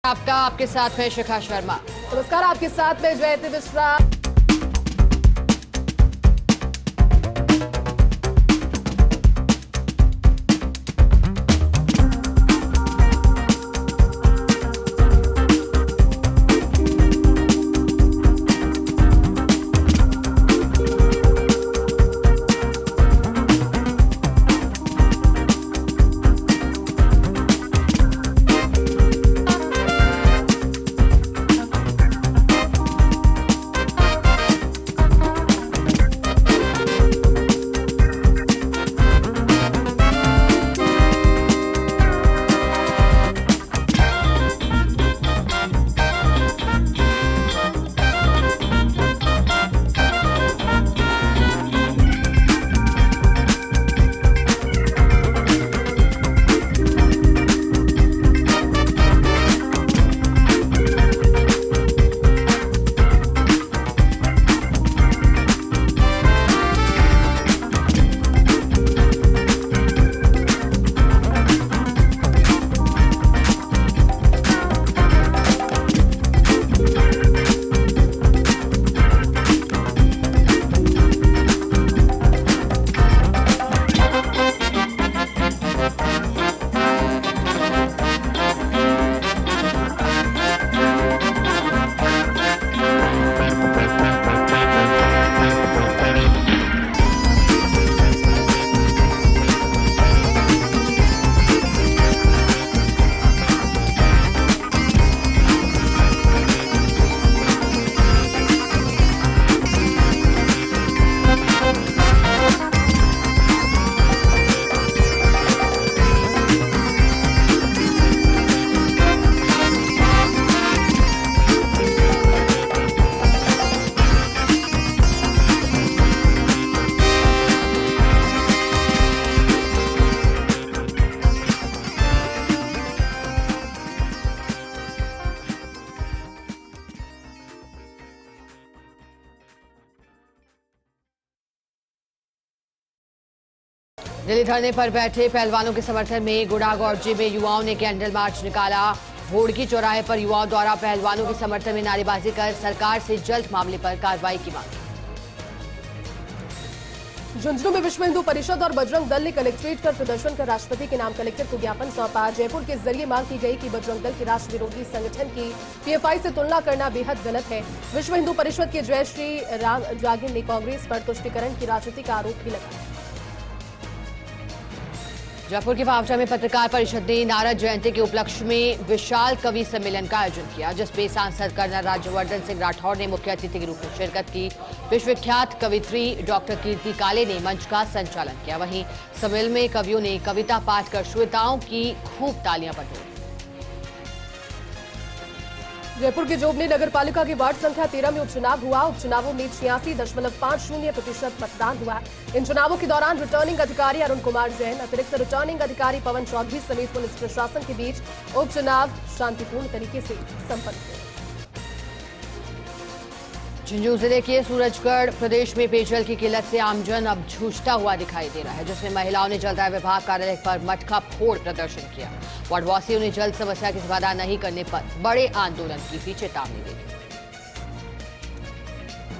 आपके साथ में शिखा शर्मा। नमस्कार, आपके साथ में जयति मिश्रा। दिल्ली धरने पर बैठे पहलवानों के समर्थन में गुड़ागौरजी में युवाओं ने कैंडल मार्च निकाला। होड़की चौराहे पर युवाओं द्वारा पहलवानों के समर्थन में नारेबाजी कर सरकार से जल्द मामले पर कार्रवाई की मांग। झुंझुनू में विश्व हिंदू परिषद और बजरंग दल ने कलेक्ट्रेट कर प्रदर्शन कर राष्ट्रपति के नाम कलेक्टर को ज्ञापन सौंपा। जयपुर के जरिए मांग की गई कि बजरंग दल के राष्ट्र विरोधी संगठन की पीएफआई से तुलना करना बेहद गलत है। विश्व हिंदू परिषद के जयश्री राम जागिर ने कांग्रेस पर तुष्टीकरण की राजनीति का आरोप भी लगाया। जयपुर के पावटा में पत्रकार परिषद ने नारद जयंती के उपलक्ष्य में विशाल कवि सम्मेलन का आयोजन किया, जिसमें सांसद कर्नल राज्यवर्धन सिंह राठौर ने मुख्य अतिथि के रूप में शिरकत की। विश्वविख्यात कवित्री डॉक्टर कीर्ति काले ने मंच का संचालन किया। वहीं सम्मेलन में कवियों ने कविता पाठ कर श्रोताओं की खूब तालियां बटोरी। जयपुर के जोबनी नगर पालिका की वार्ड संख्या 13 में उपचुनाव हुआ। उपचुनावों में 86.50% मतदान हुआ। इन चुनावों के दौरान रिटर्निंग अधिकारी अरुण कुमार जैन, अतिरिक्त रिटर्निंग अधिकारी पवन चौधरी समेत पुलिस प्रशासन के बीच उपचुनाव शांतिपूर्ण तरीके से संपन्न हुए। झुंझुनू जिले के सूरजगढ़ प्रदेश में पेयजल की किल्लत से आमजन अब जूझता हुआ दिखाई दे रहा है, जिसमें महिलाओं ने जलदाय विभाग कार्यालय पर मटका फोड़ प्रदर्शन किया। वार्डवासियों ने जल समस्या के समाधान नहीं करने पर बड़े आंदोलन की भी चेतावनी दी।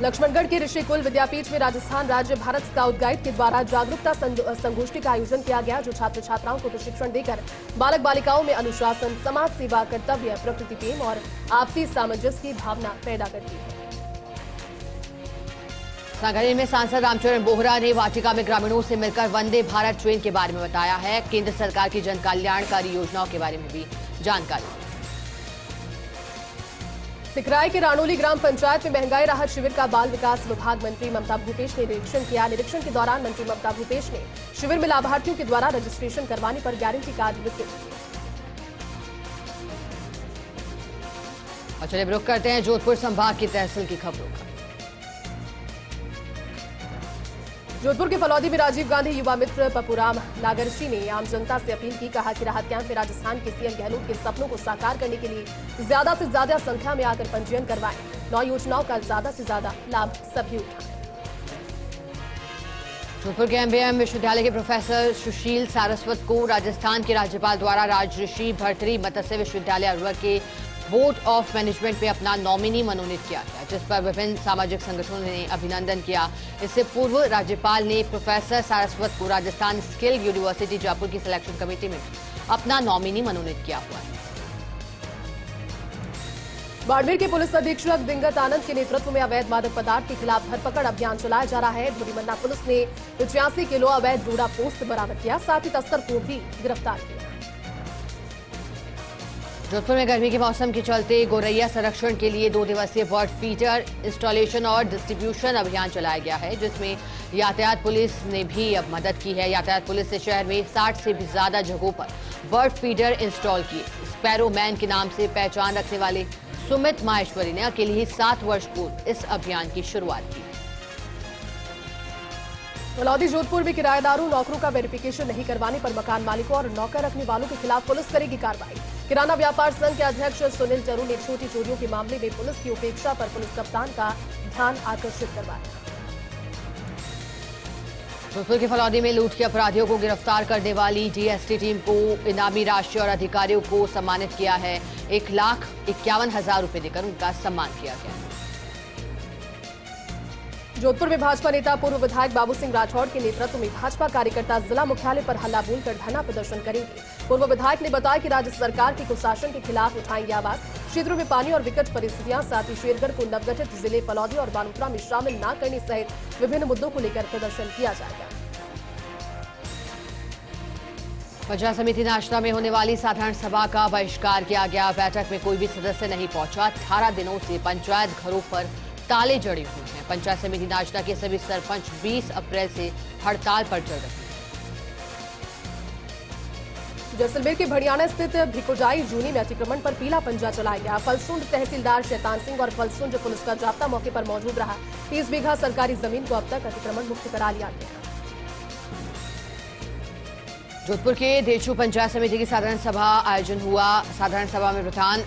लक्ष्मणगढ़ के ऋषिकुल विद्यापीठ में राजस्थान राज्य भारत स्काउट गाइड के द्वारा जागरूकता संगोष्ठी का आयोजन किया गया, जो छात्र छात्राओं को प्रशिक्षण देकर बालक बालिकाओं में अनुशासन, समाज सेवा, कर्तव्य, प्रकृति प्रेम और आपसी सामंजस्य की भावना पैदा करती है। सांगानेर में सांसद रामचरण बोहरा ने वाटिका में ग्रामीणों से मिलकर वंदे भारत ट्रेन के बारे में बताया है। केंद्र सरकार की जन कल्याणकारी योजनाओं के बारे में भी जानकारी। सिकराय के रानोली ग्राम पंचायत में महंगाई राहत शिविर का बाल विकास विभाग मंत्री ममता भूपेश ने निरीक्षण किया। निरीक्षण के दौरान मंत्री ममता भूपेश ने शिविर में लाभार्थियों के द्वारा रजिस्ट्रेशन करवाने पर गारंटी कार्ड वितरित किए। और चलिए रुख करते हैं जोधपुर संभाग की तहसील की खबरों का। जोधपुर के फलौदी में राजीव गांधी युवा मित्र पपुराम नागरशी ने आम जनता से अपील की। कहा कि राहत कैंप में राजस्थान के सीएम गहलोत के सपनों को साकार करने के लिए ज्यादा से ज्यादा संख्या में आकर पंजीयन करवाएं। 9 योजनाओं का ज्यादा से ज्यादा लाभ सभी उठाएं। जोधपुर के एमबीएम विश्वविद्यालय के प्रोफेसर सुशील सारस्वत को राजस्थान के राज्यपाल द्वारा राजऋषि भर्तृहरि मत्स्य विश्वविद्यालय अलवर के बोर्ड ऑफ मैनेजमेंट में अपना नॉमिनी मनोनीत किया गया, जिस पर विभिन्न सामाजिक संगठनों ने अभिनंदन किया। इससे पूर्व राज्यपाल ने प्रोफेसर सारस्वत को राजस्थान स्किल यूनिवर्सिटी जयपुर की सिलेक्शन कमेटी में अपना नॉमिनी मनोनीत किया हुआ है। बाड़मेर के पुलिस अधीक्षक दिंगत आनंद के नेतृत्व में अवैध मादक पदार्थ के खिलाफ धरपकड़ अभियान चलाया जा रहा है। धुरीमन्ना पुलिस ने 85 किलो अवैध डोडा पोस्त बरामद किया, साथ ही तस्कर को भी गिरफ्तार किया। जोधपुर में गर्मी के मौसम के चलते गोरैया संरक्षण के लिए 2 दिवसीय बर्ड फीडर इंस्टॉलेशन और डिस्ट्रीब्यूशन अभियान चलाया गया है, जिसमें यातायात पुलिस ने भी अब मदद की है। यातायात पुलिस ने शहर में 60 से भी ज्यादा जगहों पर बर्ड फीडर इंस्टॉल किए। स्पैरो मैन के नाम से पहचान रखने वाले सुमित माहेश्वरी ने अकेले ही 7 वर्ष पूर्व इस अभियान की शुरुआत की। फलौदी जोधपुर में किराएदारों नौकरों का वेरिफिकेशन नहीं करवाने पर मकान मालिकों और नौकर रखने वालों के खिलाफ पुलिस करेगी कार्रवाई। किराना व्यापार संघ के अध्यक्ष सुनील चरू ने छोटी चोरियों के मामले में पुलिस की उपेक्षा पर पुलिस कप्तान का ध्यान आकर्षित करवाया। जोधपुर के फलौदी में लूट के अपराधियों को गिरफ्तार करने वाली डीएसटी टीम को इनामी राशि और अधिकारियों को सम्मानित किया है। 1,51,000 रुपए देकर उनका सम्मान किया गया। जोधपुर में भाजपा नेता पूर्व विधायक बाबू सिंह राठौड़ के नेतृत्व में भाजपा कार्यकर्ता जिला मुख्यालय पर हल्ला बोलकर धरना प्रदर्शन करेंगे। पूर्व विधायक ने बताया कि राज्य सरकार के कुशासन के खिलाफ उठाएंगे आवाज। क्षेत्रों में पानी और विकट परिस्थितियां, साथ ही शेरगढ़ को नवगठित जिले फलौदी और बालोतरा में शामिल न करने सहित विभिन्न मुद्दों को लेकर प्रदर्शन किया जाएगा। पंचायत समिति नाश्ता में होने वाली साधारण सभा का बहिष्कार किया गया। बैठक में कोई भी सदस्य नहीं पहुंचा। 18 दिनों से पंचायत घरों पर ताले जड़े हुए हैं। पंचायत समिति नाश्ता के सभी सरपंच 20 अप्रैल से हड़ताल पर चल रहे हैं। जैसलमेर के भड़ियाना स्थित भिकोजाई जूनी में अतिक्रमण पर पीला पंजा चलाया गया। फलसुंड तहसीलदार शैतान सिंह और फलसुंड पुलिस का जाब्ता मौके पर मौजूद रहा। 30 बीघा सरकारी जमीन को अब तक अतिक्रमण मुक्त करा लिया गया। जोधपुर के देचू पंचायत समिति की साधारण सभा आयोजन हुआ। साधारण सभा में प्रधान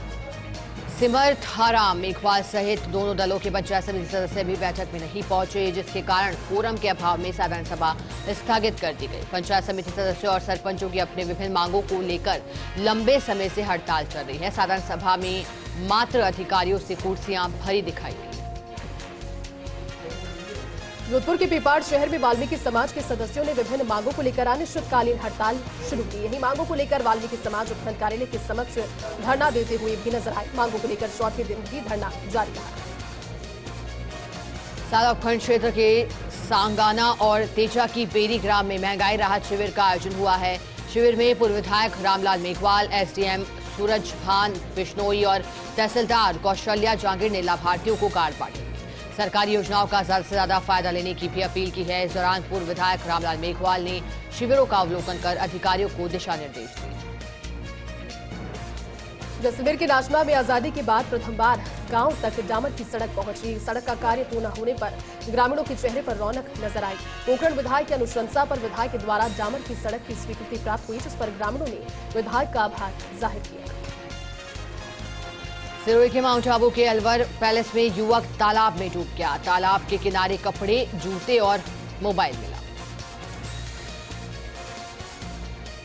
सिमरथाराम मेघवाल सहित दोनों दलों के पंचायत समिति सदस्य भी बैठक में नहीं पहुंचे, जिसके कारण कोरम के अभाव में साधारण सभा स्थगित कर दी गई। पंचायत समिति सदस्यों और सरपंचों की अपने विभिन्न मांगों को लेकर लंबे समय से हड़ताल चल रही है। साधारण सभा में मात्र अधिकारियों से कुर्सियां भरी दिखाई दी। जोधपुर के पीपाड़ शहर में वाल्मीकि समाज के सदस्यों ने विभिन्न मांगों को लेकर अनिश्चितकालीन हड़ताल शुरू की। यही मांगों को लेकर वाल्मीकि समाज उपखंड कार्यालय के समक्ष धरना देते हुए भी नजर आए। मांगों को लेकर चौथे दिन भी धरना जारी रहा। सादा उपखंड क्षेत्र के सांगाना और तेजा की बेरी ग्राम में महंगाई राहत शिविर का आयोजन हुआ है। शिविर में पूर्व विधायक रामलाल मेघवाल, एसडीएम सूरज भान बिश्नोई और तहसीलदार कौशल्या जांगीर ने लाभार्थियों को कार्ड बांटे। सरकारी योजनाओं का ज्यादा से ज्यादा फायदा लेने की भी अपील की है। इस दौरान पूर्व विधायक रामलाल मेघवाल ने शिविरों का अवलोकन कर अधिकारियों को दिशा निर्देश दिए। जैसलमेर के राजमा में आजादी के बाद प्रथम बार गांव तक डामर की सड़क पहुंची। सड़क का कार्य पूर्ण होने पर ग्रामीणों के चेहरे पर रौनक नजर आई। पोखरण विधायक की अनुशंसा पर विधायक के द्वारा डामर की सड़क की स्वीकृति प्राप्त हुई, जिस पर ग्रामीणों ने विधायक का आभार जाहिर किया। सिरोही के माउंट आबू के अलवर पैलेस में युवक तालाब में डूब गया। तालाब के किनारे कपड़े, जूते और मोबाइल मिला।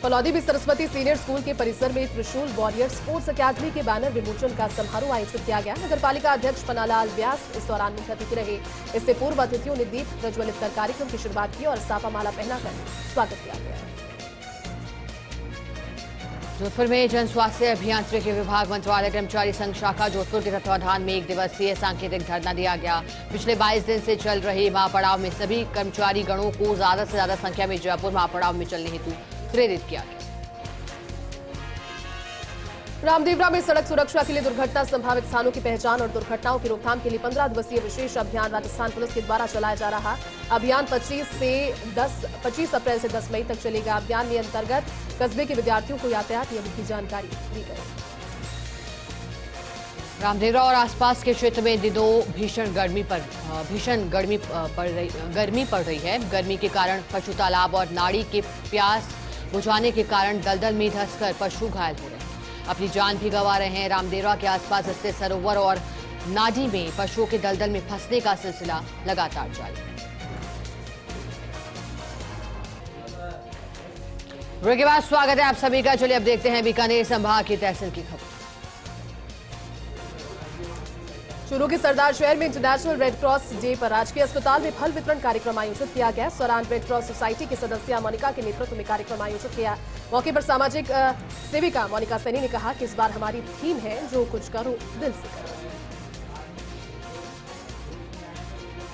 फलौदी में सरस्वती सीनियर स्कूल के परिसर में त्रिशूल वॉरियर स्पोर्ट्स अकादमी के बैनर विमोचन का समारोह आयोजित किया गया। नगरपालिका अध्यक्ष पन्नालाल व्यास इस दौरान मुख्य अतिथि रहे। इससे पूर्व अतिथियों ने दीप प्रज्वलित कर कार्यक्रम की शुरुआत की और साफा माला पहनाकर स्वागत किया गया। जोधपुर में जन स्वास्थ्य अभियांत्रिकी विभाग मंत्रालय कर्मचारी संघ शाखा जोधपुर के तत्वाधान में 1 दिवसीय सांकेतिक धरना दिया गया। पिछले 22 दिन से चल रहे महापड़ाव में सभी कर्मचारी गणों को ज्यादा से ज्यादा संख्या में जयपुर महापड़ाव में चलने हेतु प्रेरित किया गया। रामदेवरा में सड़क सुरक्षा के लिए दुर्घटना संभावित स्थानों की पहचान और दुर्घटनाओं की रोकथाम के लिए 15 दिवसीय विशेष अभियान राजस्थान पुलिस के द्वारा चलाया जा रहा। अभियान 25 अप्रैल से 10 मई तक चलेगा। अभियान के अंतर्गत कस्बे के विद्यार्थियों को यातायात नियमों की जानकारी दी गई। रामदेवरा और आसपास के क्षेत्र में दिनों भीषण गर्मी पड़ रही है। गर्मी के कारण पशु तालाब और नाड़ी के प्यास बुझाने के कारण दलदल में धंसकर पशु घायल हो रहे हैं, अपनी जान भी गंवा रहे हैं। रामदेवरा के आसपास स्थित सरोवर और नाडी में पशुओं के दलदल में फंसने का सिलसिला लगातार जारी है। ब्रेक के बाद स्वागत है आप सभी का। चलिए अब देखते हैं बीकानेर संभाग की तहसील की खबर। चूरू के सरदार शहर में इंटरनेशनल रेड क्रॉस डे पर राजकीय अस्पताल में फल वितरण कार्यक्रम आयोजित किया गया। इस दौरान रेड क्रॉस सोसाइटी की सदस्य मोनिका के नेतृत्व में कार्यक्रम आयोजित किया। मौके पर सामाजिक सेविका मोनिका सैनी ने कहा कि इस बार हमारी थीम है जो कुछ करो दिल से करो।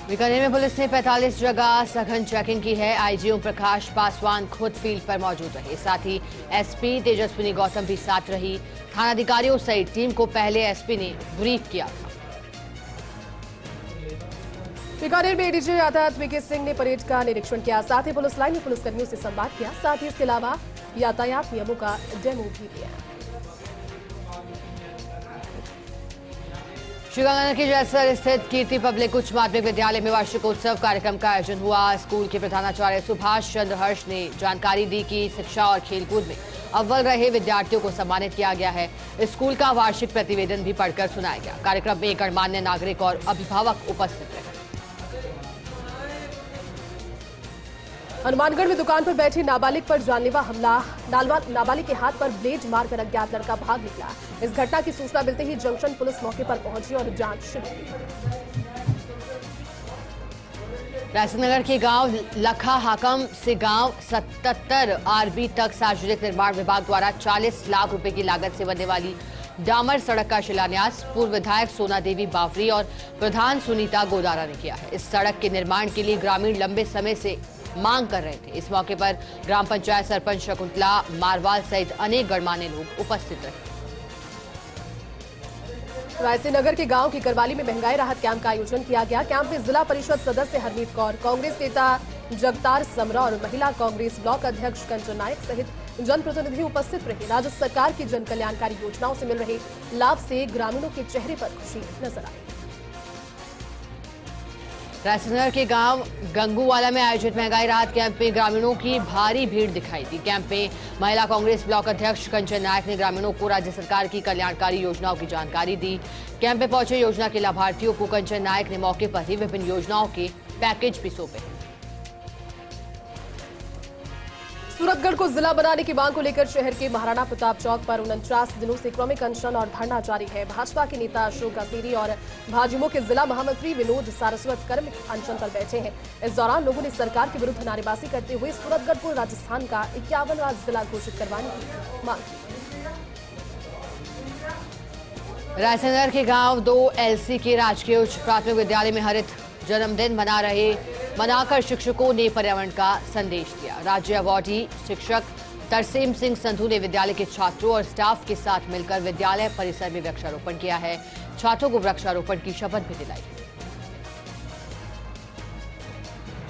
बीकानेर में पुलिस ने 45 जगह सघन चेकिंग की है। आईजी ओम प्रकाश पासवान खुद फील्ड पर मौजूद रहे, साथ ही एसपी तेजस्विनी गौतम भी साथ रही। थानाधिकारियों सहित टीम को पहले एसपी ने ब्रीफ किया था। बीकानेर में एडीजी यातायात वीके सिंह ने परेड का निरीक्षण किया, साथ ही पुलिस लाइन में पुलिसकर्मियों से संवाद किया। साथ ही इसके अलावा यातायात नियमों का डेमो भी दिया। श्रीगंगानगर के जैसर स्थित कीर्ति पब्लिक उच्च माध्यमिक विद्यालय में वार्षिकोत्सव कार्यक्रम का आयोजन हुआ। स्कूल के प्रधानाचार्य सुभाष चंद्र हर्ष ने जानकारी दी कि शिक्षा और खेलकूद में अव्वल रहे विद्यार्थियों को सम्मानित किया गया है। स्कूल का वार्षिक प्रतिवेदन भी पढ़कर सुनाया गया। कार्यक्रम में गणमान्य नागरिक और अभिभावक उपस्थित रहे। हनुमानगढ़ में दुकान पर बैठे नाबालिग पर जानलेवा हमला। नाबालिग के हाथ पर ब्लेड मारकर अज्ञात लड़का भाग निकला। इस घटना की सूचना मिलते ही जंक्शन पुलिस मौके पर पहुंची और जांच शुरू की। रायसिंहनगर के गांव लखा हाकम से गांव 77 आरबी तक सार्वजनिक निर्माण विभाग द्वारा 40 लाख रुपए की लागत से बनने वाली डामर सड़क का शिलान्यास पूर्व विधायक सोना देवी बावरी और प्रधान सुनीता गोदारा ने किया है। इस सड़क के निर्माण के लिए ग्रामीण लंबे समय से मांग कर रहे थे। इस मौके पर ग्राम पंचायत सरपंच शकुंतला मारवाल सहित अनेक गणमान्य लोग उपस्थित रहे। रायसिंहनगर के गांव की करवाली में महंगाई राहत कैंप का आयोजन किया गया। कैंप में जिला परिषद सदस्य हरमीत कौर, कांग्रेस नेता जगतार समरा और महिला कांग्रेस ब्लॉक अध्यक्ष कंचन नायक सहित जनप्रतिनिधि उपस्थित रहे। राज्य सरकार की जन कल्याणकारी योजनाओं से मिल रहे लाभ से ग्रामीणों के चेहरे पर खुशी नजर आई। रायसिंहनगर के गांव गंगूवाला में आयोजित महंगाई राहत कैंप में ग्रामीणों की भारी भीड़ दिखाई दी। कैंप में महिला कांग्रेस ब्लॉक अध्यक्ष कंचन नायक ने ग्रामीणों को राज्य सरकार की कल्याणकारी योजनाओं की जानकारी दी। कैंप में पहुंचे योजना के लाभार्थियों को कंचन नायक ने मौके पर ही विभिन्न योजनाओं के पैकेज भी सौंपे। सूरतगढ़ को जिला बनाने की मांग को लेकर शहर के महाराणा प्रताप चौक पर 49 दिनों से क्रमिक अनशन और धरना जारी है। भाजपा के नेता अशोक असीरी और भाजयुमो के जिला महामंत्री विनोद सारस्वत क्रमिक अनशन पर बैठे हैं। इस दौरान लोगों ने सरकार के विरुद्ध नारेबाजी करते हुए सूरतगढ़ को राजस्थान का 51वां जिला घोषित करवाने की मांग की। रायसिंहनगर के गांव 2LC के राजकीय उच्च प्राथमिक विद्यालय में हरित जन्मदिन मनाकर शिक्षकों ने पर्यावरण का संदेश दिया। राज्य अवार्डी शिक्षक तरसेम सिंह संधू ने विद्यालय के छात्रों और स्टाफ के साथ मिलकर विद्यालय परिसर में वृक्षारोपण किया है। छात्रों को वृक्षारोपण की शपथ भी दिलाई।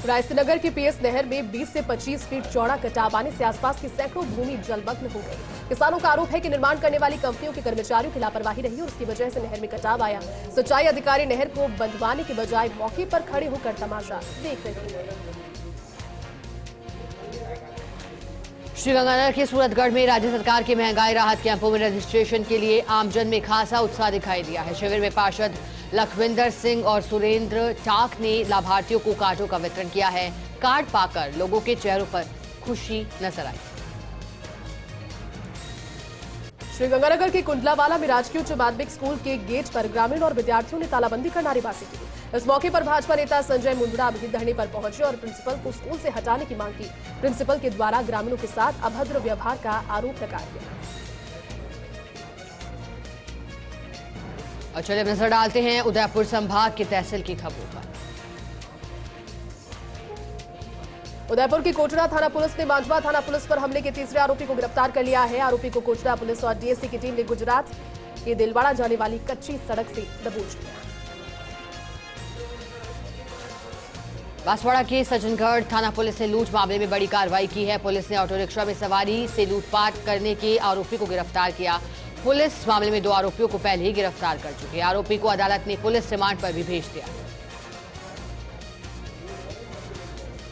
रायसिंहनगर के पीएस नहर में 20 से 25 फीट चौड़ा कटाव आने से आसपास की सैकड़ों भूमि जलमग्न हो गई। किसानों का आरोप है कि निर्माण करने वाली कंपनियों के कर्मचारियों की लापरवाही रही और उसकी वजह से नहर में कटाव आया। सिंचाई अधिकारी नहर को बंधवाने के बजाय मौके पर खड़े होकर तमाशा देख रहे थे। श्रीगंगानगर के सूरतगढ़ में राज्य सरकार के महंगाई राहत कैंपों में रजिस्ट्रेशन के लिए आमजन में खासा उत्साह दिखाई दिया है। शिविर में पार्षद लखविंदर सिंह और सुरेंद्र टाक ने लाभार्थियों को कार्डों का वितरण किया है। कार्ड पाकर लोगों के चेहरों पर खुशी नजर आई। श्रीगंगानगर के कुंडलावाला में राजकीय उच्च माध्यमिक स्कूल के गेट पर ग्रामीण और विद्यार्थियों ने तालाबंदी कर नारेबाजी की। इस मौके पर भाजपा नेता संजय मुंदड़ा भी धरने पर पहुंचे और प्रिंसिपल को स्कूल से हटाने की मांग की। प्रिंसिपल के द्वारा ग्रामीणों के साथ अभद्र व्यवहार का आरोप लगाया गया। और चलिए नजर डालते हैं उदयपुर संभाग की तहसील की खबरों पर। उदयपुर की कोटड़ा थाना पुलिस ने मांझवा थाना पुलिस पर हमले के तीसरे आरोपी को गिरफ्तार कर लिया है। आरोपी को कोटड़ा पुलिस और डीएससी की टीम ने गुजरात के दिलवाड़ा जाने वाली कच्ची सड़क से दबोच लिया। बांसवाड़ा के सज्जनगढ़ थाना पुलिस ने लूट मामले में बड़ी कार्रवाई की है। पुलिस ने ऑटो रिक्शा में सवारी से लूटपाट करने के आरोपी को गिरफ्तार किया। पुलिस मामले में 2 आरोपियों को पहले ही गिरफ्तार कर चुकी है। आरोपी को अदालत ने पुलिस रिमांड पर भी भेज दिया।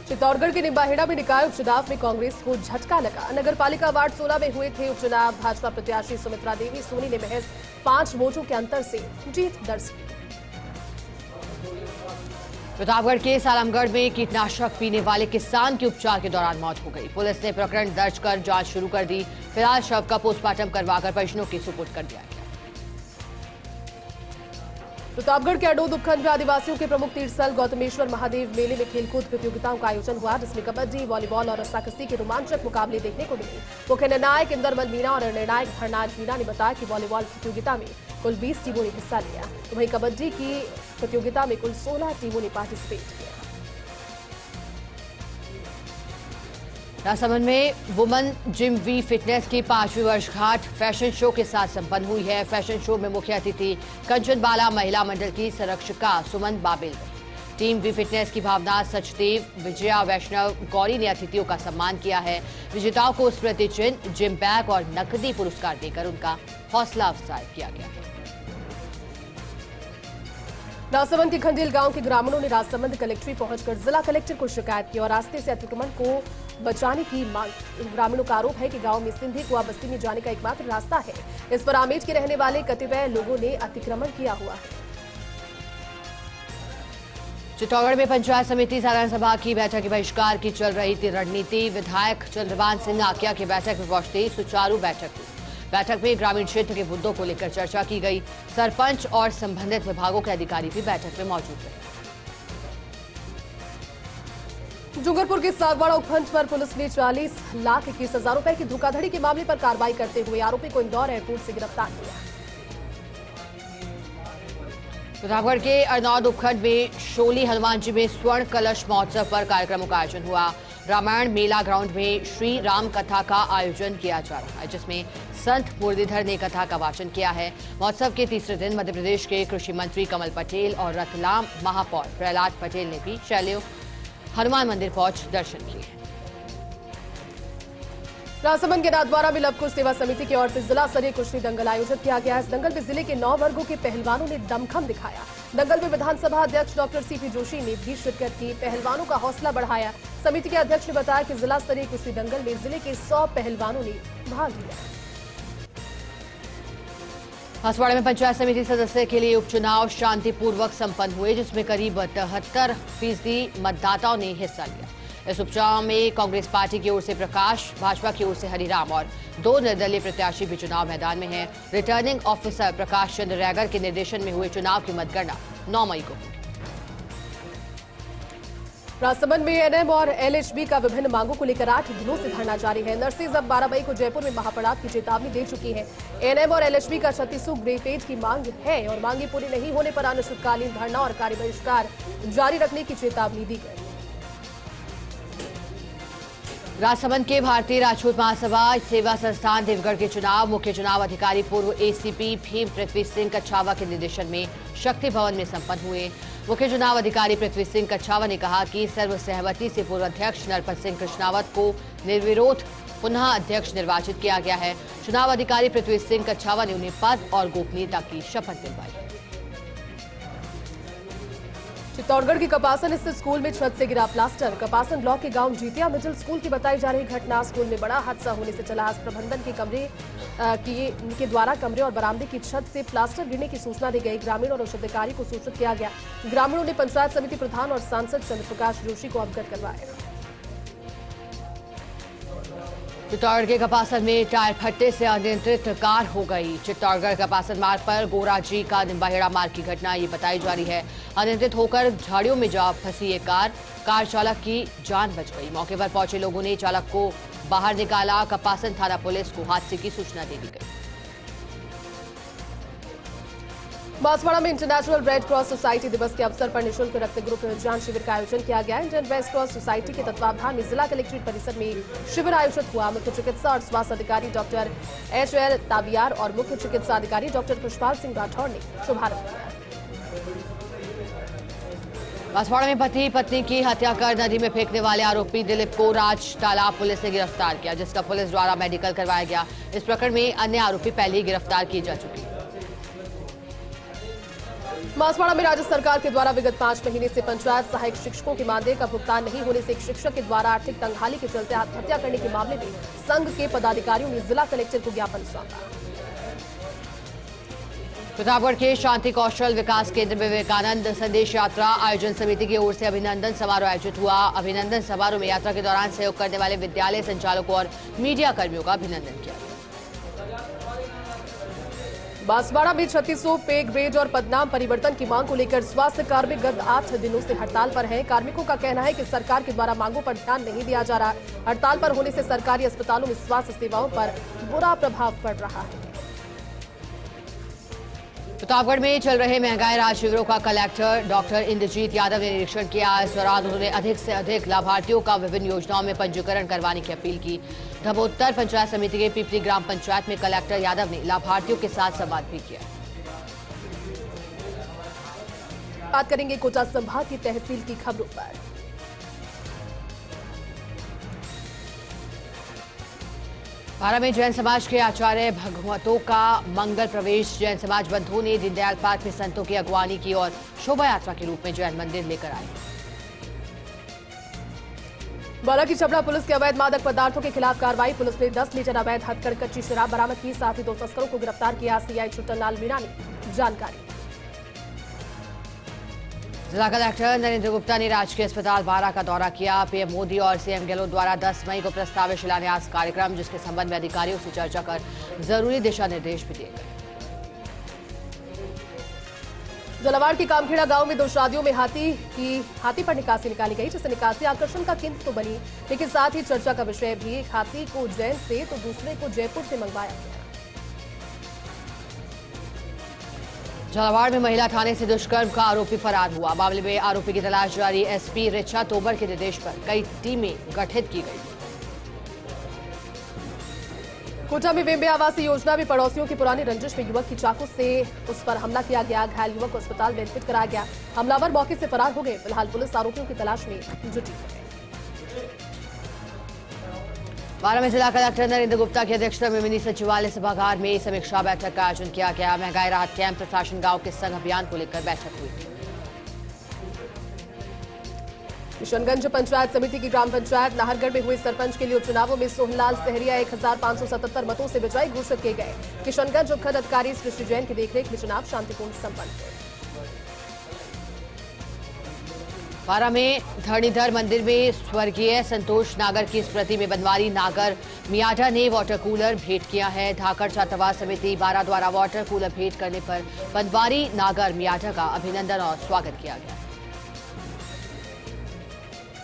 चित्तौड़गढ़ के निम्बाहेड़ा में निकाय उपचुनाव में कांग्रेस को झटका लगा। नगर पालिका वार्ड 16 में हुए थे उपचुनाव। भाजपा प्रत्याशी सुमित्रा देवी सोनी ने महज 5 वोटों के अंतर से जीत दर्ज की। प्रतापगढ़ के सालमगढ़ में कीटनाशक पीने वाले किसान की उपचार के दौरान मौत हो गई। पुलिस ने प्रकरण दर्ज कर जांच शुरू कर दी। फिलहाल शव का पोस्टमार्टम करवाकर परिजनों के सुपुर्द कर दिया गया। प्रतापगढ़ के अडोद उपखंड में आदिवासियों के प्रमुख तीर्थस्थल गौतमेश्वर महादेव मेले में खेलकूद प्रतियोगिताओं का आयोजन हुआ, जिसमें कबड्डी, वॉलीबॉल और रस्साकसी के रोमांचक मुकाबले देखने को मिले। मुख्य निर्णायक इंदरमल मीणा और निर्णायक धरनाज मीणा ने बताया कि वॉलीबॉल प्रतियोगिता में कुल 20 टीमों ने हिस्सा लिया, वहीं कबड्डी की प्रतियोगिता में कुल 16 टीमों ने पार्टिसिपेट किया। राजसमंद में वुमन जिम वी फिटनेस की 5वीं वर्षगांठ फैशन शो के साथ संपन्न हुई है। फैशन शो में मुख्य अतिथि कंचन बाला महिला मंडल की संरक्षिका सुमन बाबिल रही। टीम वी फिटनेस की भावना सचदेव, विजया वैष्णव, गौरी ने अतिथियों का सम्मान किया है। विजेताओं को स्मृति चिन्ह, जिम बैग और नकदी पुरस्कार देकर उनका हौसला अफजाई किया गया है। राजसमंद के खंडेल गांव के ग्रामीणों ने राजसमंद कलेक्ट्रेट पहुंचकर जिला कलेक्टर को शिकायत की और रास्ते से अतिक्रमण को बचाने की मांग। ग्रामीणों का आरोप है कि गांव में सिंधी कुआ बस्ती में जाने का एकमात्र रास्ता है। इस पर आमेट के रहने वाले कतिपय लोगों ने अतिक्रमण किया हुआ है। चित्तौड़गढ़ में पंचायत समिति साधारण सभा की बैठक के बहिष्कार की चल रही थी रणनीति। विधायक चंद्रभान सिंह आकिया की बैठक में पहुंचते ही सुचारू बैठक हुई। बैठक में ग्रामीण क्षेत्र के मुद्दों को लेकर चर्चा की गई। सरपंच और संबंधित विभागों के अधिकारी भी बैठक में मौजूद रहे। डूंगरपुर के सागवाड़ा उपखंड पर पुलिस ने 40 लाख 21 हजार रुपए की धोखाधड़ी के मामले पर कार्रवाई करते हुए आरोपी को इंदौर एयरपोर्ट से गिरफ्तार किया। प्रतापगढ़ के अरनौद उपखंड में शोली हनुमान जी में स्वर्ण कलश महोत्सव पर कार्यक्रमों का आयोजन हुआ। रामायण मेला ग्राउंड में श्री राम कथा का आयोजन किया जा रहा है, जिसमें संत मुरलीधर ने कथा का वाचन किया है। महोत्सव के तीसरे दिन मध्य प्रदेश के कृषि मंत्री कमल पटेल और रतलाम महापौर प्रहलाद पटेल ने भी शैल्य हनुमान मंदिर पहुंच दर्शन किए। राजसमंद के नाथद्वारा में लवकुश सेवा समिति की ओर से जिला स्तरीय कुश्ती दंगल आयोजित किया गया। इस दंगल में जिले के 9 वर्गों के पहलवानों ने दमखम दिखाया। दंगल में विधानसभा अध्यक्ष डॉक्टर सीपी जोशी ने भी शिरकत की, पहलवानों का हौसला बढ़ाया। समिति के अध्यक्ष ने बताया कि जिला स्तरीय कुश्ती दंगल में जिले के 100 पहलवानों ने भाग लिया। बांसवाड़ा में पंचायत समिति सदस्य के लिए उपचुनाव शांतिपूर्वक संपन्न हुए, जिसमें करीब 73% मतदाताओं ने हिस्सा लिया। इस उपचुनाव में कांग्रेस पार्टी की ओर से प्रकाश, भाजपा की ओर से हरिराम और 2 निर्दलीय प्रत्याशी भी चुनाव मैदान में हैं। रिटर्निंग ऑफिसर प्रकाश चंद्र रैगर के निर्देशन में हुए चुनाव की मतगणना 9 मई को। राजसमंद में एनएम और एलएचबी का विभिन्न मांगों को लेकर 8 दिनों से धरना जारी है। नर्सेज अब 12 मई को जयपुर में महापड़ाव की चेतावनी दे चुकी है। एनएम और एलएचबी का 3600 ग्रे पेज की मांग है और मांगे पूरी नहीं होने पर अनिश्चितकालीन धरना और कार्य बहिष्कार जारी रखने की चेतावनी दी गई। राजसमंद के भारतीय राजपूत महासभा सेवा संस्थान देवगढ़ के चुनाव मुख्य चुनाव अधिकारी पूर्व एसीपी भीम पृथ्वी सिंह कच्छावा के निर्देशन में शक्ति भवन में संपन्न हुए। मुख्य चुनाव अधिकारी पृथ्वी सिंह कच्छावा ने कहा कि सर्वसहमति से पूर्व अध्यक्ष नरपत सिंह कृष्णावत को निर्विरोध पुनः अध्यक्ष निर्वाचित किया गया है। चुनाव अधिकारी पृथ्वी सिंह कच्छावा ने उन्हें पद और गोपनीयता की शपथ दिलवाई। चित्तौड़गढ़ के कपासन स्थित स्कूल में छत से गिरा प्लास्टर। कपासन ब्लॉक के गांव जीतिया मिडिल स्कूल की बताई जा रही घटना। स्कूल में बड़ा हादसा होने से चला। प्रबंधन के कमरे के द्वारा कमरे और बरामदे की छत से प्लास्टर गिरने की सूचना दी गई। ग्रामीण और उच्च अधिकारी को सूचित किया गया। ग्रामीणों ने पंचायत समिति प्रधान और सांसद चंद्र प्रकाश जोशी को अवगत करवाया। चित्तौड़गढ़ के कपासन में टायर फटने से अनियंत्रित कार हो गई। चित्तौड़गढ़ कपासन मार्ग पर गोराजी का निम्बाहेड़ा मार्ग की घटना ये बताई जा रही है। अनियंत्रित होकर झाड़ियों में जा फंसी ये कार चालक की जान बच गई। मौके पर पहुंचे लोगों ने चालक को बाहर निकाला। कपासन थाना पुलिस को हादसे की सूचना दे दी गई। बांसवाड़ा में इंटरनेशनल रेड क्रॉस सोसाइटी दिवस के अवसर पर निःशुल्क रक्त ग्रुप रक्तदान शिविर का आयोजन किया गया। इंडियन रेड क्रॉस सोसाइटी के तत्वावधान में जिला कलेक्ट्रेट परिसर में शिविर आयोजित हुआ। मुख्य चिकित्सा और स्वास्थ्य अधिकारी डॉक्टर एच.एल. ताबियार और मुख्य चिकित्सा अधिकारी डॉक्टर पुष्पाल सिंह राठौर ने शुभारंभ किया। बांसवाड़ा में पति पत्नी की हत्या कर नदी में फेंकने वाले आरोपी दिलीप को राज तालाब पुलिस ने गिरफ्तार किया, जिसका पुलिस द्वारा मेडिकल करवाया गया। इस प्रकरण में अन्य आरोपी पहले ही गिरफ्तार किए जा चुके हैं। बांसवाड़ा में राज्य सरकार के द्वारा विगत 5 महीने से पंचायत सहायक शिक्षकों के मानदेय का भुगतान नहीं होने से एक शिक्षक के द्वारा आर्थिक तंगहाली के चलते आत्महत्या करने के मामले में संघ के पदाधिकारियों ने जिला कलेक्टर को ज्ञापन सौंपा। प्रतापगढ़ के शांति कौशल विकास केंद्र में विवेकानंद संदेश यात्रा आयोजन समिति की ओर से अभिनंदन समारोह आयोजित हुआ। अभिनंदन समारोह में यात्रा के दौरान सहयोग करने वाले विद्यालय संचालकों और मीडिया कर्मियों का अभिनंदन किया। बांसवाड़ा में 3600 पे ग्रेड और पदनाम परिवर्तन की मांग को लेकर स्वास्थ्य कार्मिक गत 8 दिनों से हड़ताल पर हैं। कार्मिकों का कहना है कि सरकार के द्वारा मांगों पर ध्यान नहीं दिया जा रहा। हड़ताल पर होने से सरकारी अस्पतालों में स्वास्थ्य सेवाओं पर बुरा प्रभाव पड़ रहा है। प्रतापगढ़ में चल रहे महंगाई राहत शिविरों का कलेक्टर डॉक्टर इंद्रजीत यादव ने निरीक्षण किया। इस दौरान उन्होंने अधिक से अधिक लाभार्थियों का विभिन्न योजनाओं में पंजीकरण करवाने की अपील की। धमोत्तर पंचायत समिति के पिपली ग्राम पंचायत में कलेक्टर यादव ने लाभार्थियों के साथ संवाद भी किया। बात करेंगे कोटा संभाग की तहसील की खबरों पर। बारा में जैन समाज के आचार्य भगवतों का मंगल प्रवेश। जैन समाज बंधुओं ने दीनदयाल पार्क में संतों की अगवानी की और शोभा यात्रा के रूप में जैन मंदिर लेकर आए। बारा की छपरा पुलिस के अवैध मादक पदार्थों के खिलाफ कार्रवाई। पुलिस ने 10 लीटर अवैध हथकड़ कच्ची शराब बरामद की। साथ ही 2 तस्करों को गिरफ्तार किया। सीआई छुट्टनलाल मीणा ने जानकारी। जिला कलेक्टर नरेंद्र गुप्ता ने राजकीय अस्पताल बारा का दौरा किया। पीएम मोदी और सीएम गहलोत द्वारा 10 मई को प्रस्तावित शिलान्यास कार्यक्रम, जिसके संबंध में अधिकारियों से चर्चा कर जरूरी दिशा निर्देश भी दिए गए। झालावाड़ के कामखेड़ा गांव में 2 शादियों में हाथी पर निकासी निकाली गई, जिससे निकासी आकर्षण का केंद्र तो बनी, लेकिन साथ ही चर्चा का विषय भी। एक हाथी को उज्जैन से तो दूसरे को जयपुर से मंगवाया गया। झालावाड़ में महिला थाने से दुष्कर्म का आरोपी फरार हुआ। मामले में आरोपी की तलाश जारी। एसपी ऋचा तोमर के निर्देश पर कई टीमें गठित की गई। कोटा में वेम्बे आवासीय योजना में पड़ोसियों की पुरानी रंजिश में युवक की चाकू से उस पर हमला किया गया। घायल युवक को अस्पताल में एडमिट कराया गया। हमलावर मौके से फरार हो गए। फिलहाल पुलिस आरोपियों की तलाश में जुटी है। बारा में जिला कलेक्टर नरेंद्र गुप्ता की अध्यक्षता में मिनी सचिवालय सभागार में समीक्षा बैठक का आयोजन किया गया। महंगाई राहत कैंप, प्रशासन गांव के संग अभियान को लेकर बैठक हुई। किशनगंज पंचायत समिति की ग्राम पंचायत नाहरगढ़ में हुए सरपंच के लिए उपचुनावों में सोहनलाल सहरिया 1577 मतों से विजयी घोषित किए गए। किशनगंज उपखंड अधिकारी सृष्टि जैन की देखरेख में चुनाव शांतिपूर्ण संपन्न हुए। बारा में धरणीधर मंदिर में स्वर्गीय संतोष नागर की स्मृति में बनवारी नागर मियाठा ने वाटर कूलर भेंट किया है। धाकड़ छात्रावास समिति बारा द्वारा वाटर कूलर भेंट करने पर बनवारी नागर मियाठा का अभिनंदन और स्वागत किया गया।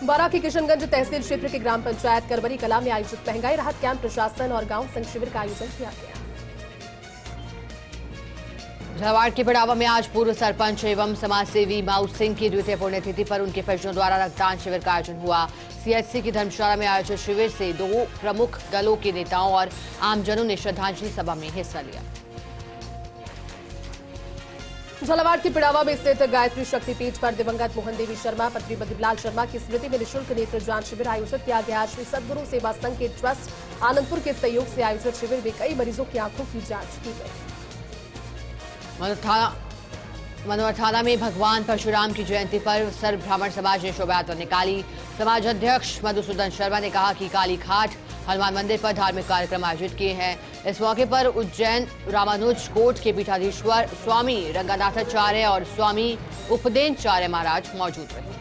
बारा की किशनगंज तहसील क्षेत्र के ग्राम पंचायत करबरी कला में आयोजित महंगाई राहत कैंप, प्रशासन और गांव संघ शिविर का आयोजन किया गया। झालावाड़ के पिड़ावा में आज पूर्व सरपंच एवं समाजसेवी माऊ सिंह की द्वितीय पुण्यतिथि पर उनके परिजनों द्वारा रक्तदान शिविर का आयोजन हुआ। सीएचसी की धर्मशाला में आयोजित शिविर से 2 प्रमुख दलों के नेताओं और आमजनों ने श्रद्धांजलि सभा में हिस्सा लिया। झालावाड़ के पिड़ावा में स्थित गायत्री शक्तिपीठ पर दिवंगत मोहन देवी शर्मा, पत्नी बद्रीलाल शर्मा की स्मृति में निःशुल्क नेत्र जांच शिविर आयोजित किया गया। श्री सद्गुरु सेवा संघ के ट्रस्ट आनंदपुर के सहयोग से आयोजित शिविर में कई मरीजों की आंखों की जांच की गई। मनोहर थाना में भगवान परशुराम की जयंती पर सर्व ब्राह्मण समाज ने शोभा यात्रा निकाली। समाज अध्यक्ष मधुसूदन शर्मा ने कहा कि काली घाट हनुमान मंदिर पर धार्मिक कार्यक्रम आयोजित किए हैं। इस मौके पर उज्जैन रामानुज कोट के पीठाधीश्वर स्वामी रंगनाथाचार्य और स्वामी उपदेनचार्य महाराज मौजूद रहे।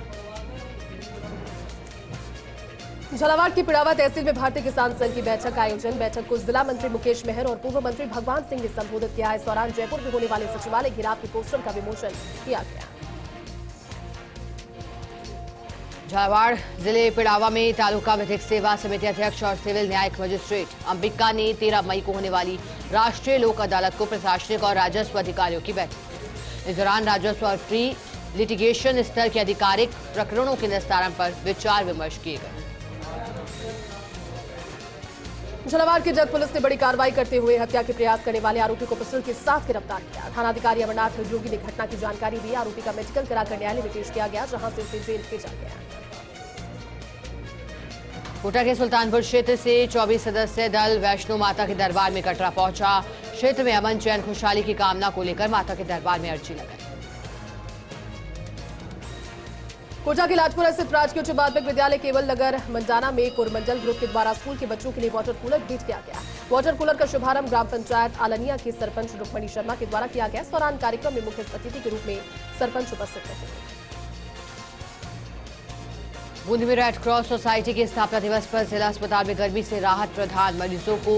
झालावाड़ की पिड़ावा तहसील में भारतीय किसान संघ की बैठक का आयोजन। बैठक को जिला मंत्री मुकेश मेहर और पूर्व मंत्री भगवान सिंह ने संबोधित किया। इस दौरान जयपुर में होने वाले सचिवालय घेराव के पोस्टर का विमोचन किया गया। झालावाड़ जिले पिड़ावा में तालुका विधिक सेवा समिति अध्यक्ष और सिविल न्यायिक मजिस्ट्रेट अंबिका ने 13 मई को होने वाली राष्ट्रीय लोक अदालत को प्रशासनिक और राजस्व अधिकारियों की बैठक। इस दौरान राजस्व और प्री लिटिगेशन स्तर के आधिकारिक प्रकरणों के निस्तारण पर विचार विमर्श किए गए। झालावाड़ की जत पुलिस ने बड़ी कार्रवाई करते हुए हत्या के प्रयास करने वाले आरोपी को पिस्टल के साथ गिरफ्तार किया। थानाधिकारी अमरनाथ जोगी ने घटना की जानकारी दी। आरोपी का मेडिकल कराकर न्यायालय में पेश किया गया, जहां से उसे जेल भेजा गया। कोटा के सुल्तानपुर क्षेत्र से 24 सदस्यीय दल वैष्णो माता के दरबार में कटरा पहुंचा। क्षेत्र में अमन, चैन, खुशहाली की कामना को लेकर माता के दरबार में अर्जी लगाई। कोटा के लाजपुरा स्थित राजकीय उच्च माध्यमिक विद्यालय केवल नगर मंडाना में कोरमंडल ग्रुप के द्वारा स्कूल के बच्चों के लिए वाटर कूलर भेंट किया गया। वाटर कूलर का शुभारंभ ग्राम पंचायत आलनिया के सरपंच रुक्मणी शर्मा के द्वारा किया गया। इस दौरान कार्यक्रम में मुख्य अतिथि के रूप में सरपंच उपस्थित रहे। बूंदी में रेड क्रॉस सोसाइटी के स्थापना दिवस पर जिला अस्पताल में गर्मी से राहत प्रदान, मरीजों को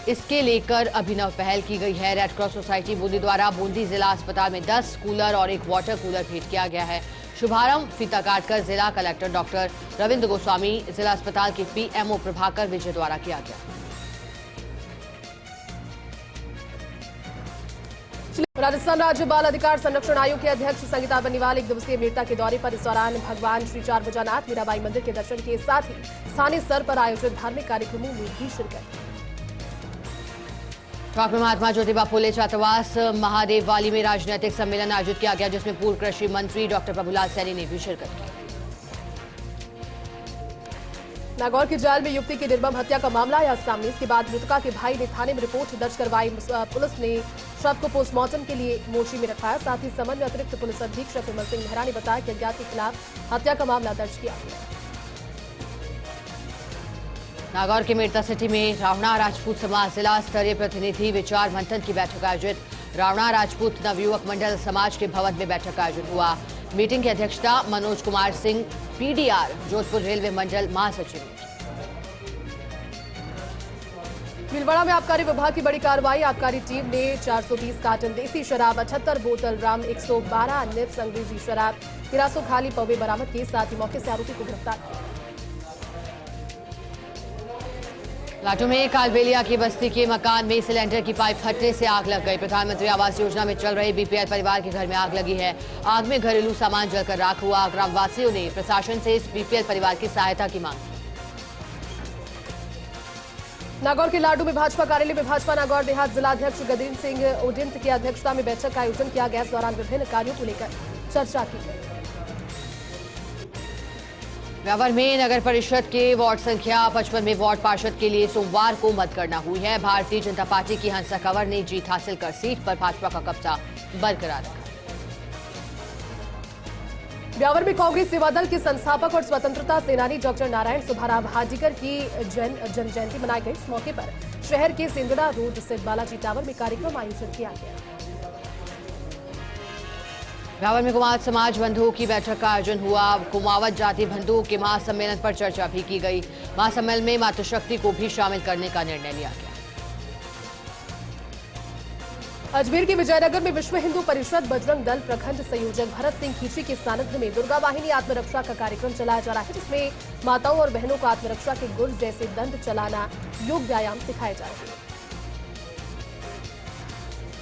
इसके लेकर अभिनव पहल की गई है। रेड क्रॉस सोसाइटी बूंदी द्वारा बूंदी जिला अस्पताल में 10 कूलर और एक वाटर कूलर भेंट किया गया है। शुभारंभ फीता काटकर जिला कलेक्टर डॉक्टर रविंद्र गोस्वामी, जिला अस्पताल के पीएमओ प्रभाकर विजय द्वारा किया गया। राजस्थान राज्य बाल अधिकार संरक्षण आयोग के अध्यक्ष संगीता बनीवाल 1 दिवसीय मीरता के दौरे पर इस दौरान भगवान श्री चार भुजानाथ मीराबाई मंदिर के दर्शन के साथ ही स्थानीय स्तर पर आयोजित धार्मिक कार्यक्रमों में भी शिरकत। टॉक में महात्मा ज्योतिबा फुले छात्रावास महादेव वाली में राजनीतिक सम्मेलन आयोजित किया गया, जिसमें पूर्व कृषि मंत्री डॉक्टर प्रभुलाल सैनी ने भी शिरकत की। नागौर की जेल में युवती की निर्मम हत्या का मामला आया सामने। इसके बाद मृतका के भाई ने थाने में रिपोर्ट दर्ज करवाई। पुलिस ने शव को पोस्टमार्टम के लिए मोर्ची में रखाया। साथ ही समन में अतिरिक्त पुलिस अधीक्षक विमल सिंह मेहरा ने बताया कि अज्ञात के खिलाफ हत्या का मामला दर्ज किया गया। नागौर के मेड़ता सिटी में रावणा राजपूत समाज जिला स्तरीय प्रतिनिधि विचार मंथन की बैठक आयोजित। रावणा राजपूत नवयुवक मंडल समाज के भवन में बैठक आयोजित हुआ। मीटिंग की अध्यक्षता मनोज कुमार सिंह पीडीआर जोधपुर रेलवे मंडल महासचिव ने। भीलवाड़ा में आबकारी विभाग की बड़ी कार्रवाई। आबकारी टीम ने 420 कार्टन देसी शराब, 78 बोतल रम, 112 निप्स अंग्रेजी शराब, 1300 खाली पौवे बरामद किए। साथ ही मौके से आरोपी को गिरफ्तार किया। लाटू में कालबेलिया की बस्ती के मकान में सिलेंडर की पाइप फटने से आग लग गई। प्रधानमंत्री आवास योजना में चल रहे बीपीएल परिवार के घर में आग लगी है। आग में घरेलू सामान जलकर राख हुआ। ग्रामवासियों ने प्रशासन से इस बीपीएल परिवार की सहायता की मांग की। नागौर के लाडू में भाजपा कार्यालय में भाजपा नागौर देहात जिलाध्यक्ष गदीन सिंह ओडिंत की अध्यक्षता में बैठक का आयोजन किया गया। इस दौरान विभिन्न कार्यों को लेकर चर्चा की गई। ब्यावर में नगर परिषद के वार्ड संख्या 55 में वार्ड पार्षद के लिए सोमवार को मतगणना हुई है। भारतीय जनता पार्टी की हंसा कंवर ने जीत हासिल कर सीट पर भाजपा का कब्जा बरकरार रखा। ब्यावर में कांग्रेस सेवा दल के संस्थापक और स्वतंत्रता सेनानी डॉक्टर नारायण सुब्बाराव हाजीकर की जन्म जयंती मनाई गई। इस मौके पर शहर के सेंदड़ा रोड स्थित बालाजी टावर में कार्यक्रम आयोजित किया गया। ब्यावर में कुमावत समाज बंधुओं की बैठक का आयोजन हुआ। कुमावत जाति बंधुओं के महासम्मेलन पर चर्चा भी की गई। महासम्मेलन में मातृशक्ति को भी शामिल करने का निर्णय लिया गया। अजमेर के विजयनगर में विश्व हिंदू परिषद बजरंग दल प्रखंड संयोजक भरत सिंह खींची के सानिध्य में दुर्गा वाहिनी आत्मरक्षा का कार्यक्रम चलाया जा रहा है, जिसमें माताओं और बहनों को आत्मरक्षा के गुर जैसे दंड चलाना, योग व्यायाम सिखाए जा रहे हैं।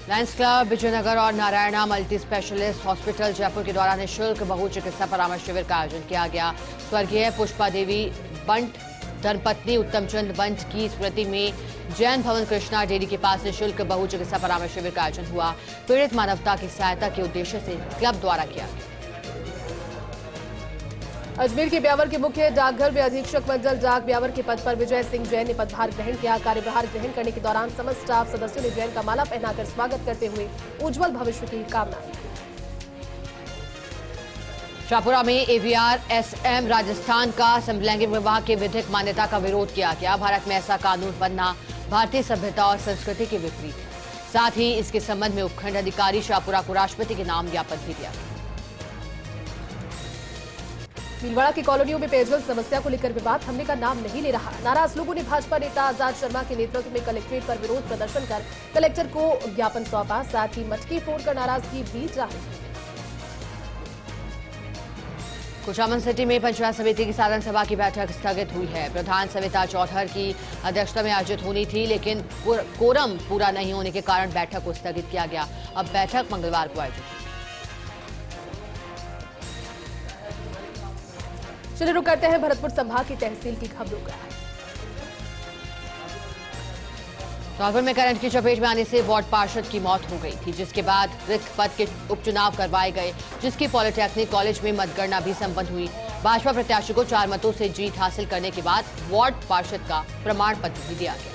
लायंस क्लब विजयनगर और Narayana multi specialist hospital Jaipur के द्वारा निःशुल्क बहु चिकित्सा परामर्श शिविर का आयोजन किया गया। स्वर्गीय पुष्पा देवी बंट धर्मपत्नी उत्तमचंद बंट की स्मृति में जैन भवन कृष्णा डेयरी के पास निःशुल्क बहु चिकित्सा परामर्श शिविर का आयोजन हुआ। पीड़ित मानवता की सहायता के उद्देश्य से क्लब द्वारा किया गया। अजमेर के ब्यावर के मुख्य डाकघर में अधीक्षक मंडल डाक ब्यावर के पद पर विजय सिंह जैन ने पदभार ग्रहण किया। कार्यभार ग्रहण करने के दौरान समस्त स्टाफ सदस्यों ने जैन का माला पहनाकर स्वागत करते हुए उज्जवल भविष्य की कामना की। शाहपुरा में एवीआर एसएम राजस्थान का समलैंगिक विवाह के विधिक मान्यता का विरोध किया गया। भारत में ऐसा कानून बनना भारतीय सभ्यता और संस्कृति के विपरीत है। साथ ही इसके संबंध में उपखंड अधिकारी शाहपुरा को राष्ट्रपति के नाम ज्ञापन भी दिया गया। भीलवाड़ा की कॉलोनियों में पेयजल समस्या को लेकर विवाद थमने का नाम नहीं ले रहा। नाराज लोगों ने भाजपा नेता आजाद शर्मा के नेतृत्व में कलेक्ट्रेट पर विरोध प्रदर्शन कर कलेक्टर को ज्ञापन सौंपा। साथ ही मटकी फोड़कर नाराजगी भी जाहिर की। कुचामन सिटी में पंचायत समिति की साधारण सभा की बैठक स्थगित हुई है। प्रधान सविता चौधर की अध्यक्षता में आयोजित होनी थी, लेकिन कोरम पूरा नहीं होने के कारण बैठक को स्थगित किया गया। अब बैठक मंगलवार को आयोजित होगी। चलिए रुक करते हैं भरतपुर संभाग की तहसील की खबरों का। धौलपुर में करंट की चपेट में आने से वार्ड पार्षद की मौत हो गई थी, जिसके बाद रिक्त पद के उपचुनाव करवाए गए, जिसकी पॉलिटेक्निक कॉलेज में मतगणना भी संपन्न हुई। भाजपा प्रत्याशी को 4 मतों से जीत हासिल करने के बाद वार्ड पार्षद का प्रमाण पत्र भी दिया गया।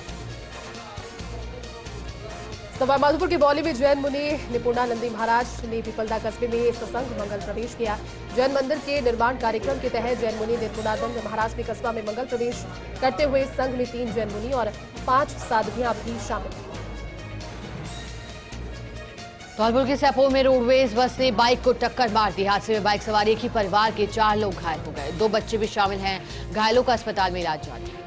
सवाईमाधोपुर के बौली में जैन मुनि निपुणानंदी महाराज ने पिपलदा कस्बे में सत्संग मंगल प्रवेश किया। जैन मंदिर के निर्माण कार्यक्रम के तहत जैन मुनि निपुणानंद महाराज ने कस्बा में मंगल प्रवेश करते हुए संघ में 3 जैन मुनि और 5 साधुएं भी शामिल हुई। धौलपुर के सैपोर में रोडवेज बस ने बाइक को टक्कर मार दी। हादसे में बाइक सवार एक ही परिवार के 4 लोग घायल हो गए। 2 बच्चे भी शामिल हैं। घायलों का अस्पताल में इलाज जारी है।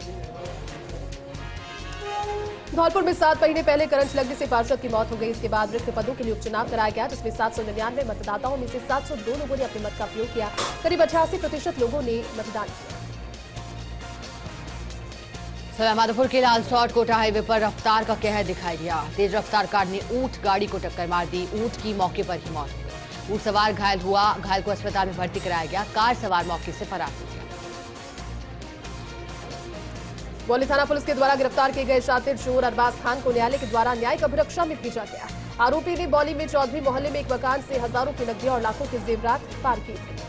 धौलपुर में 7 महीने पहले करंट लगने से पार्षद की मौत हो गई। इसके बाद रिक्त पदों के लिए उपचुनाव कराया गया, जिसमें 799 मतदाताओं में से 702 लोगों ने अपने मत का प्रयोग किया। करीब 88% लोगों ने मतदान किया। सवाईमाधोपुर के लालसौट कोटा हाईवे पर रफ्तार का कहर दिखाई दिया। तेज रफ्तार कार ने ऊंट गाड़ी को टक्कर मार दी। ऊंट की मौके पर ही मौत हो गई। ऊंट सवार घायल हुआ। घायल को अस्पताल में भर्ती कराया गया। कार सवार मौके से फरार हो गया। बौली थाना पुलिस के द्वारा गिरफ्तार किए गए शातिर चोर अरबाज खान को न्यायालय के द्वारा न्यायिक अभिरक्षा में भेजा गया। आरोपी ने बौली में चौधरी मोहल्ले में एक मकान से हजारों की नकदी और लाखों के जेवरात पार किए थे।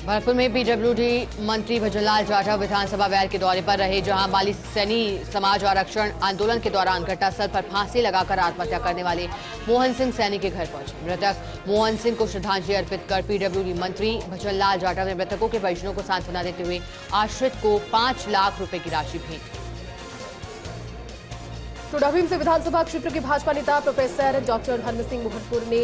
भरतपुर में पीडब्ल्यूडी मंत्री भजनलाल जाटव विधानसभा वैर के दौरे पर रहे, जहां माली सैनी समाज आरक्षण आंदोलन के दौरान घटनास्थल पर फांसी लगाकर आत्महत्या करने वाले मोहन सिंह सैनी के घर पहुंचे। मृतक मोहन सिंह को श्रद्धांजलि अर्पित कर पीडब्ल्यूडी मंत्री भजनलाल जाटव ने मृतकों के परिजनों को सांत्वना देते हुए आश्रित को 5 लाख रुपए की राशि भेंट की। टोडाभीम से विधानसभा क्षेत्र के भाजपा नेता प्रोफेसर डॉक्टर धर्म सिंह मोहनपुर ने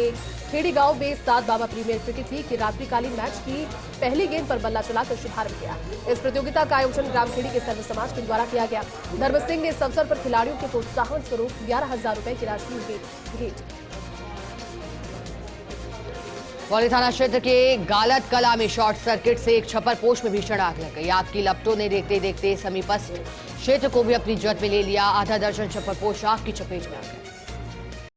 खेड़ी गांव में 7 बाबा प्रीमियर क्रिकेट लीग के रात्रिकालीन मैच की पहली गेंद पर बल्ला चलाकर शुभारंभ किया। इस प्रतियोगिता का आयोजन ग्राम खेड़ी के सर्व समाज के द्वारा किया गया। धर्म सिंह ने इस अवसर पर खिलाड़ियों के प्रोत्साहन स्वरूप 11,000 रुपए की राशि भेंट। बौली थाना क्षेत्र के गालत कला में शॉर्ट सर्किट से एक छप्पर पोश में भीषण आग लग गई। आग की लपटों ने देखते देखते समीपस्थ क्षेत्र को भी अपनी जद में ले लिया। आधा दर्जन छप्पर पोश आग की चपेट में आ गए।